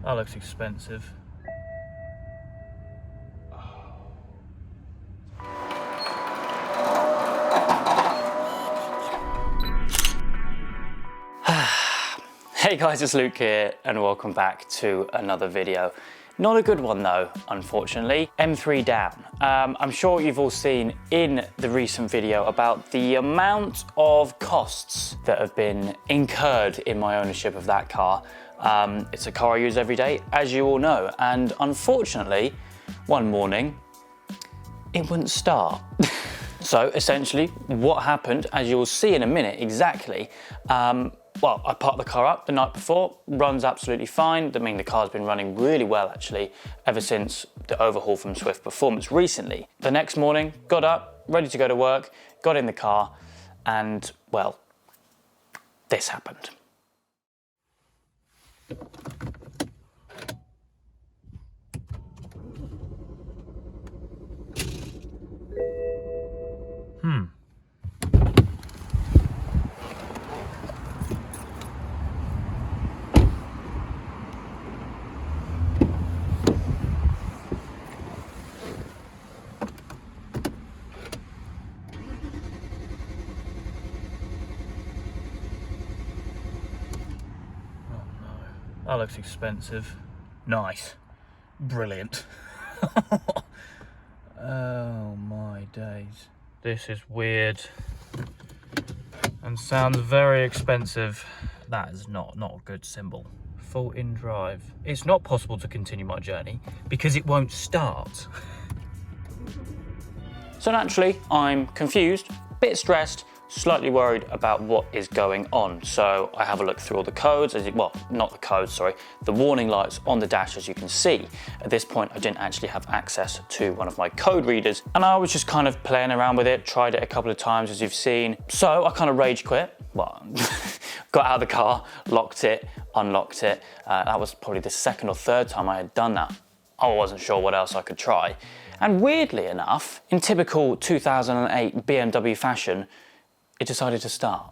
That looks expensive. Hey guys, it's Luke here and welcome back to another video. Not a good one though, unfortunately. M3 down. I'm sure you've all seen in the recent video about the amount of costs that have been incurred in my ownership of that car. It's a car I use every day, as you all know, and unfortunately, one morning, it wouldn't start. So essentially, what happened, as you'll see in a minute exactly, well, I parked the car up the night before, runs absolutely fine. I mean, the car's been running really well actually, ever since the overhaul from Swift Performance recently. The next morning, got up, ready to go to work, got in the car, and well, this happened. That looks expensive. Nice. Brilliant. Oh my days. This is weird. And sounds very expensive. That is not a good symbol. Full in drive. It's not possible to continue my journey because it won't start. So naturally, I'm confused, a bit stressed, slightly worried about what is going on. So I have a look through all the codes, well, not the codes, sorry, the warning lights on the dash, as you can see. At this point, I didn't actually have access to one of my code readers, and I was just kind of playing around with it, tried it a couple of times, as you've seen. So I kind of rage quit. Well, got out of the car, locked it, unlocked it. That was probably the second or third time I had done that. I wasn't sure what else I could try. And weirdly enough, in typical 2008 BMW fashion, it decided to start.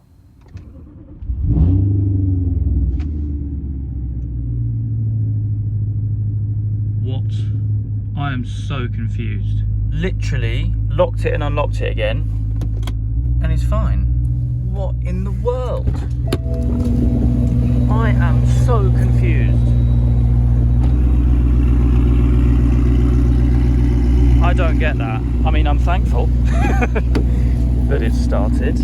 What? I am so confused. Literally locked it and unlocked it again, and it's fine. What in the world? I am so confused. I don't get that. I mean, I'm thankful that it started.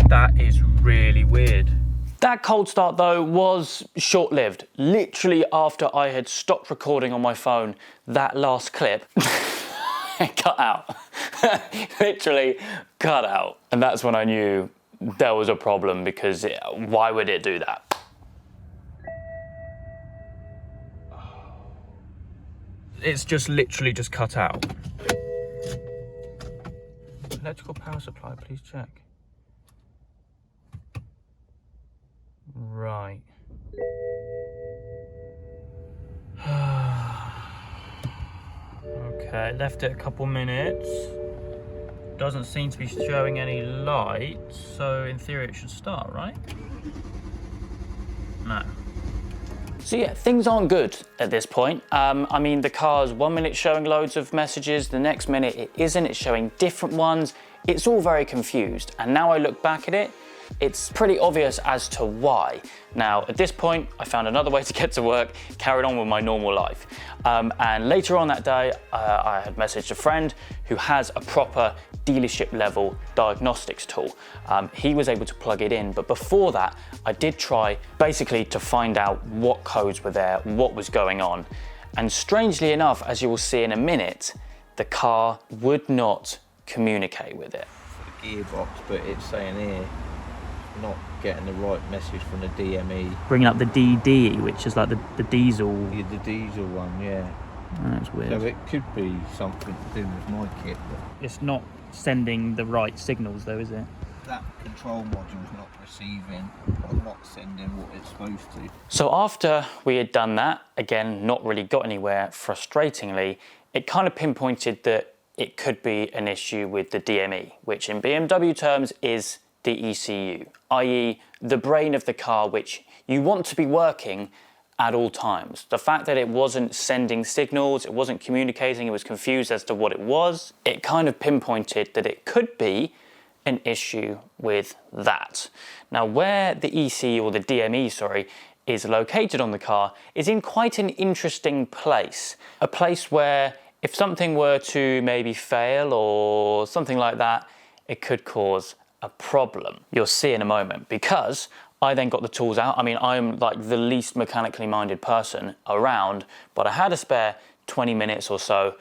That is really weird. That cold start though was short-lived. Literally after I had stopped recording on my phone that last clip, it cut out. Literally cut out. And that's when I knew there was a problem, because why would it do that? It's just literally just cut out. Electrical power supply, please check. Right. Okay, left it a couple minutes. Doesn't seem to be showing any light, so in theory it should start, right? No. So yeah, things aren't good at this point. I mean, the car's 1 minute showing loads of messages, the next minute it isn't, it's showing different ones. It's all very confused. And now I look back at it, it's pretty obvious as to why. Now, at this point, I found another way to get to work, carried on with my normal life. And later on that day, I had messaged a friend who has a proper dealership level diagnostics tool. He was able to plug it in, but before that, I did try basically to find out what codes were there, what was going on. And strangely enough, as you will see in a minute, the car would not communicate with it. The gearbox, but it's saying here, not getting the right message from the DME. Bringing up the DD, which is like the diesel. Yeah, the diesel one, yeah. Oh, that's weird. So it could be something to do with my kit, but It's not sending the right signals though, is it? that control module's not receiving or not sending what it's supposed to. So after we had done that, again, not really got anywhere, frustratingly, it kind of pinpointed that it could be an issue with the DME, which in BMW terms is the ECU, i.e. the brain of the car, which you want to be working at all times. The fact that it wasn't sending signals, it wasn't communicating, it was confused as to what it was, it kind of pinpointed that it could be an issue with that. Now, where the ECU, or the DME, sorry, is located on the car is in quite an interesting place. A place where if something were to maybe fail or something like that, it could cause a problem. You'll see in a moment, because I then got the tools out. I mean, I'm like the least mechanically minded person around, but I had a spare 20 minutes or so.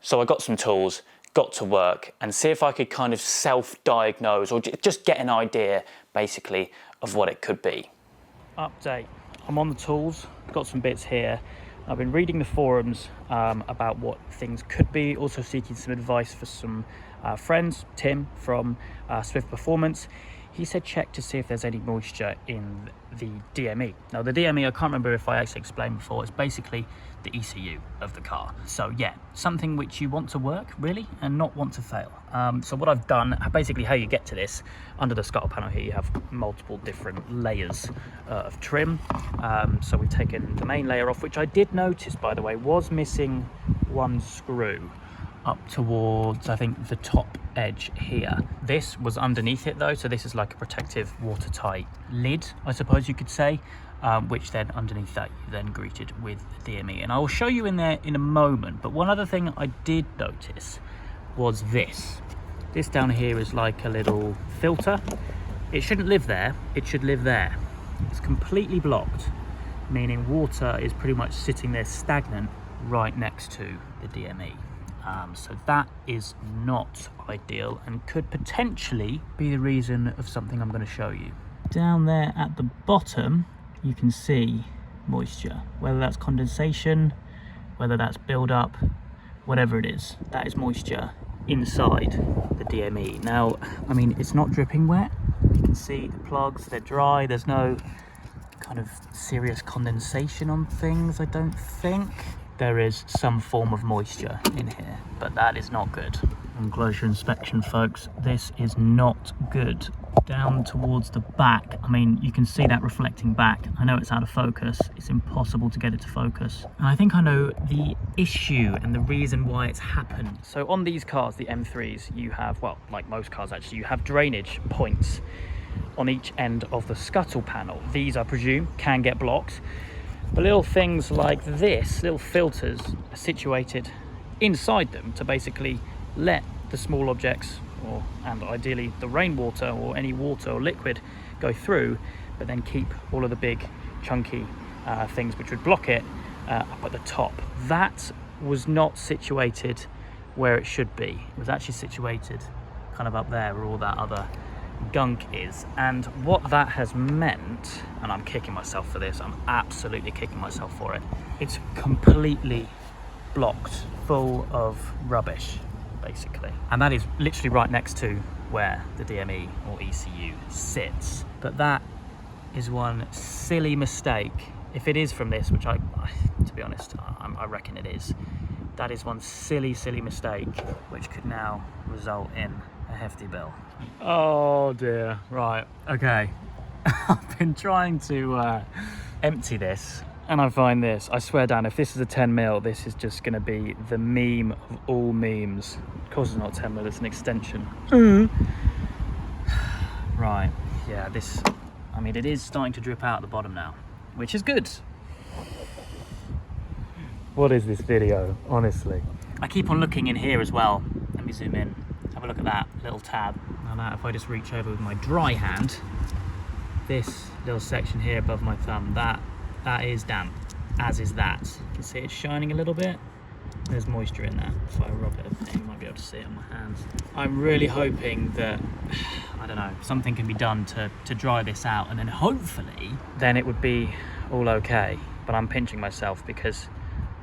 So I got some tools, got to work, and see if I could kind of self-diagnose or just get an idea, basically, of what it could be. Update. I'm on the tools, got some bits here. I've been reading the forums about what things could be, also seeking some advice for some friends. Tim from Swift Performance, he said check to see if there's any moisture in the DME. Now the DME, I can't remember if I actually explained before, it's basically the ECU of the car. So yeah, something which you want to work really and not want to fail. So what I've done, basically how you get to this, under the scuttle panel here you have multiple different layers of trim. So we've taken the main layer off, which I did notice, by the way, was missing one screw up towards, I think, the top edge here. This was underneath it though, so this is like a protective watertight lid, I suppose you could say, which then underneath that you then greeted with the DME. And I will show you in there in a moment, but one other thing I did notice was this. This down here is like a little filter. It shouldn't live there, it should live there. It's completely blocked, meaning water is pretty much sitting there stagnant right next to the DME. So that is not ideal and could potentially be the reason of something I'm going to show you. Down there at the bottom, you can see moisture, whether that's condensation, whether that's build up, whatever it is, that is moisture inside the DME. Now, I mean, it's not dripping wet. You can see the plugs, they're dry. There's no kind of serious condensation on things, I don't think. There is some form of moisture in here, but that is not good. On closer inspection, folks, this is not good. Down towards the back, I mean, you can see that reflecting back. I know it's out of focus, it's impossible to get it to focus. And I think I know the issue and the reason why it's happened. So on these cars, the M3s, you have, well, like most cars actually, you have drainage points on each end of the scuttle panel. These, I presume, can get blocked. But little things like this, little filters, are situated inside them to basically let the small objects, and ideally the rainwater or any water or liquid, go through, but then keep all of the big chunky things which would block it up at the top. That was not situated where it should be. It was actually situated kind of up there where all that other gunk is. And what that has meant, and I'm kicking myself for this, I'm absolutely kicking myself for it, it's completely blocked, full of rubbish basically, and that is literally right next to where the DME or ECU sits. But that is one silly mistake, if it is from this, which I to be honest, I reckon it is. That is one silly mistake which could now result in a hefty bill. Oh dear. Right, okay. I've been trying to empty this, and I find this, I swear down, if this is a 10mm, this is just going to be the meme of all memes. Of course it's not 10mm, it's an extension. Right, yeah, this, I mean, it is starting to drip out at the bottom now, which is good. What is this video, honestly? I keep on looking in here as well. Let me zoom in. Have a look at that little tab. Now that, if I just reach over with my dry hand, this little section here above my thumb, that is damp, as is that. You can see it's shining a little bit. There's moisture in there. If I rub it, you might be able to see it on my hands. I'm really hoping that, I don't know, something can be done to dry this out, and then hopefully, then it would be all okay. But I'm pinching myself because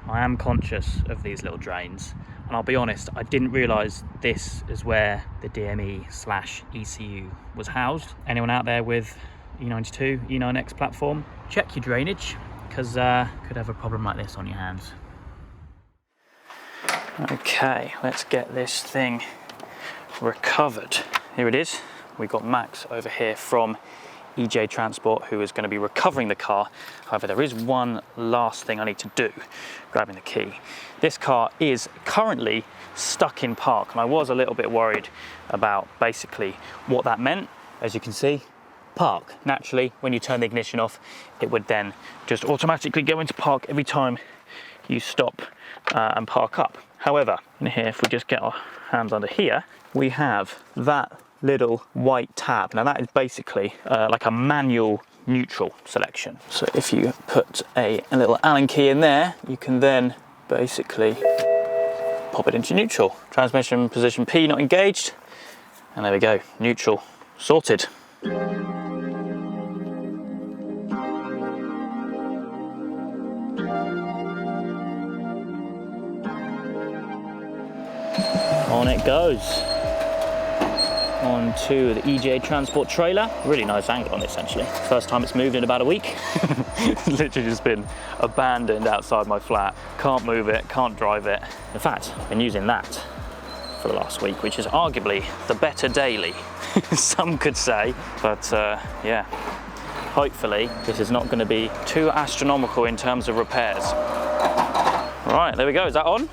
I am conscious of these little drains. And I'll be honest, I didn't realise this is where the DME/ECU was housed. Anyone out there with E92, E9X platform, check your drainage, because could have a problem like this on your hands. Okay, let's get this thing recovered. Here it is. We've got Max over here from EJ Transport, who is going to be recovering the car. However, there is one last thing I need to do, grabbing the key. This car is currently stuck in park, and I was a little bit worried about basically what that meant. As you can see, park. Naturally, when you turn the ignition off, it would then just automatically go into park every time you stop and park up. However, in here, if we just get our hands under here, we have that little white tab. Now that is basically like a manual neutral selection. So if you put a little Allen key in there, you can then basically pop it into neutral. Transmission position P not engaged, and there we go, neutral sorted. On it goes. Onto the EJ Transport trailer. Really nice angle on this actually. First time it's moved in about a week. It's literally just been abandoned outside my flat. Can't move it, can't drive it. In fact, I've been using that for the last week, which is arguably the better daily, some could say. But yeah, hopefully this is not going to be too astronomical in terms of repairs. Right, there we go. Is that on?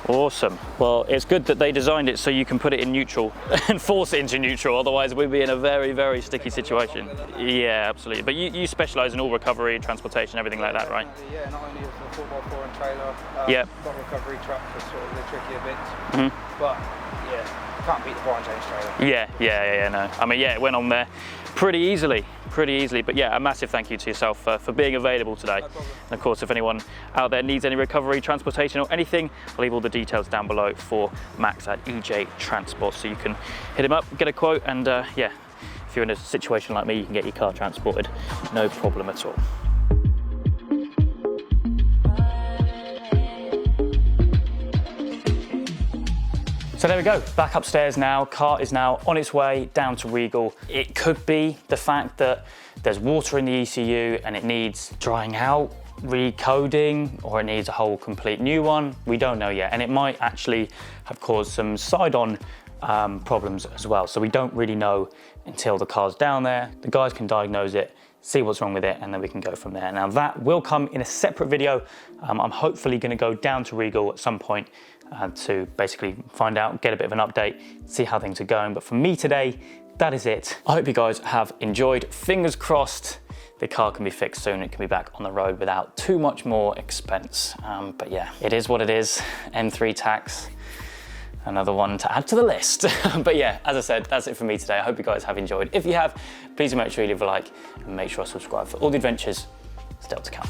Awesome. Well, it's good that they designed it so you can put it in neutral and force it into neutral, otherwise we'd be in a very, very sticky situation. Yeah, absolutely. But you specialise in all recovery, transportation, everything like that, right? Yeah, not only for the 4x4 and trailer, yeah, got recovery truck for sort of the trickier bits, but yeah, can't beat the bar and change trailer. Yeah, no. I mean, yeah, it went on there pretty easily. But yeah, a massive thank you to yourself for being available today. No problem. And of course, if anyone out there needs any recovery, transportation or anything, I'll leave all the details down below for Max at EJ Transport, so you can hit him up, get a quote, and yeah, if you're in a situation like me, you can get your car transported, no problem at all. So there we go, back upstairs now. Car is now on its way down to Regal. It could be the fact that there's water in the ECU and it needs drying out, recoding, or it needs a whole complete new one. We don't know yet. And it might actually have caused some side-on problems as well. So we don't really know until the car's down there. The guys can diagnose it, see what's wrong with it, and then we can go from there. Now that will come in a separate video. I'm hopefully gonna go down to Regal at some point to basically find out, get a bit of an update, see how things are going. But for me today, that is it. I hope you guys have enjoyed. Fingers crossed the car can be fixed soon. It can be back on the road without too much more expense. But yeah, it is what it is. M3 tax, another one to add to the list. But yeah, as I said, that's it for me today. I hope you guys have enjoyed. If you have, please make sure you leave a like and make sure to subscribe for all the adventures still to come.